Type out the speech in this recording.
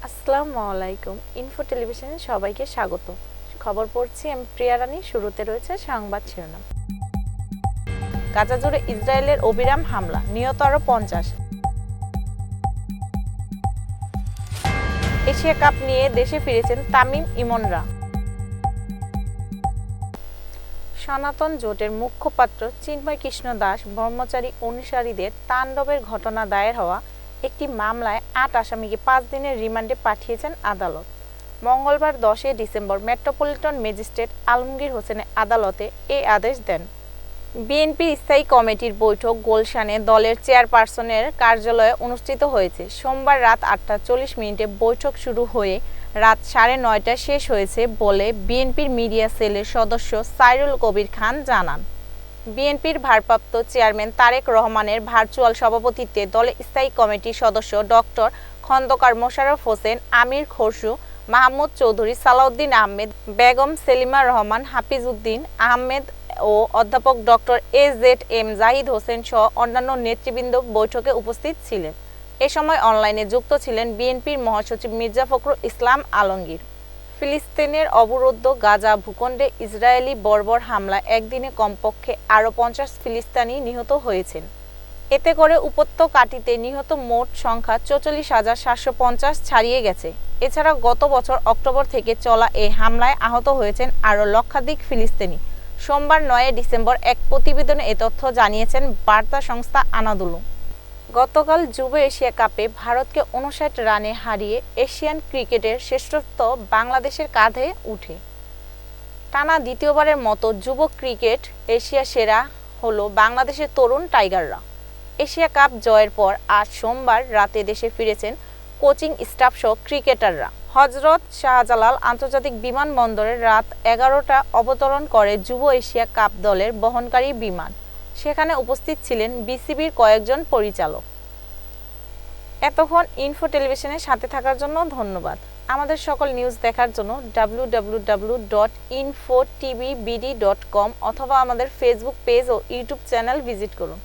আসসালামু আলাইকুম। ইনফো টেলিভিশনে সবাইকে স্বাগত। খবর পড়ছি আমি প্রিয়া রানী। শুরুতে রয়েছে সংবাদ শিরোনাম। গাজা জুড়ে ইসরায়েলের অবিরাম হামলা, নিহত আরও 50। এশিয়া কাপ নিয়ে দেশে ফিরেছেন তামিম ইমনরা। সনাতন জোটের মুখপাত্র চিন্ময় কৃষ্ণ দাস ব্রহ্মচারী অনুসারীদের তাণ্ডবের ঘটনা দায়ের হওয়া একটি মামলায় ৮ আসামিকে ৫ দিনের রিমান্ডে পাঠিয়েছেন আদালত। মঙ্গলবার ১০ ডিসেম্বর মেট্রোপলিটন ম্যাজিস্ট্রেট আলমগীর হোসেনের আদালতে এ আদেশ দেন। বিএনপির স্থায়ী কমিটির বৈঠক গুলশানে দলের চেয়ারপারসনের কার্যালয়ে অনুষ্ঠিত হয়েছে। সোমবার রাত ৮টা ৪০ বৈঠক শুরু হয়ে রাত ৯:৩০টায় শেষ হয়েছে বলে বিএনপির মিডিয়া সেলের সদস্য সাইরুল কবির খান জানান। বিএনপির ভারপ্রাপ্ত চেয়ারম্যান তারেক রহমানের ভার্চুয়াল সভাপতিত্বে দলের স্থায়ী কমিটির সদস্য ডক্টর খন্দকার মোশাররফ হোসেন, আমির খসরু মাহমুদ চৌধুরী, সালাউদ্দিন আহমেদ, বেগম সেলিমা রহমান, হাফিজ উদ্দিন আহমেদ ও অধ্যাপক ডক্টর এ.জেড.এম জাহিদ হোসেন সহ অন্যান্য নেতৃবৃন্দ বৈঠকে উপস্থিত ছিলেন। এ সময় অনলাইনে যুক্ত ছিলেন বিএনপির মহাসচিব মির্জা ফখরুল ইসলাম আলমগীর। ফিলিস্তিনের অবরুদ্ধ গাজা ভূখণ্ডে ইসরায়েলি বর্বর হামলায় একদিনে কমপক্ষে আরও 50 ফিলিস্তিনি নিহত হয়েছেন। এতে করে উপত্যকাটিতে নিহত মোট সংখ্যা 44,750 ছাড়িয়ে গেছে। এছাড়া গত বছর অক্টোবর থেকে চলা এই হামলায় আহত হয়েছেন আরও লক্ষাধিক ফিলিস্তিনি। সোমবার ৯ ডিসেম্বর এক প্রতিবেদনে এ তথ্য জানিয়েছেন বার্তা সংস্থা আনাদোলু। গতকাল যুব এশিয়া কাপে ভারতকে ৫৯ রানে হারিয়ে এশিয়ান ক্রিকেটের শ্রেষ্ঠত্ব বাংলাদেশের কাঁধে উঠে টানা দ্বিতীয়বারের মতো যুব ক্রিকেট এশিয়া সেরা হলো বাংলাদেশের তরুণ টাইগাররা। এশিয়া কাপ জয়ের পর আজ সোমবার রাতে দেশে ফিরেছেন কোচিং স্টাফসহ ক্রিকেটাররা। হজরত শাহজালাল আন্তর্জাতিক বিমানবন্দরে রাত ১১টায় অবতরণ করে যুব এশিয়া কাপ দলের বহনকারী বিমান। সেখানে উপস্থিত ছিলেন বিসিবির কয়েকজন পরিচালক। এতক্ষণ ইনফো টেলিভিশনের সাথে থাকার জন্য ধন্যবাদ। আমাদের সকল নিউজ দেখার জন্য www.infotvbd.com অথবা আমাদের ফেসবুক পেজ ও ইউটিউব চ্যানেল ভিজিট করুন।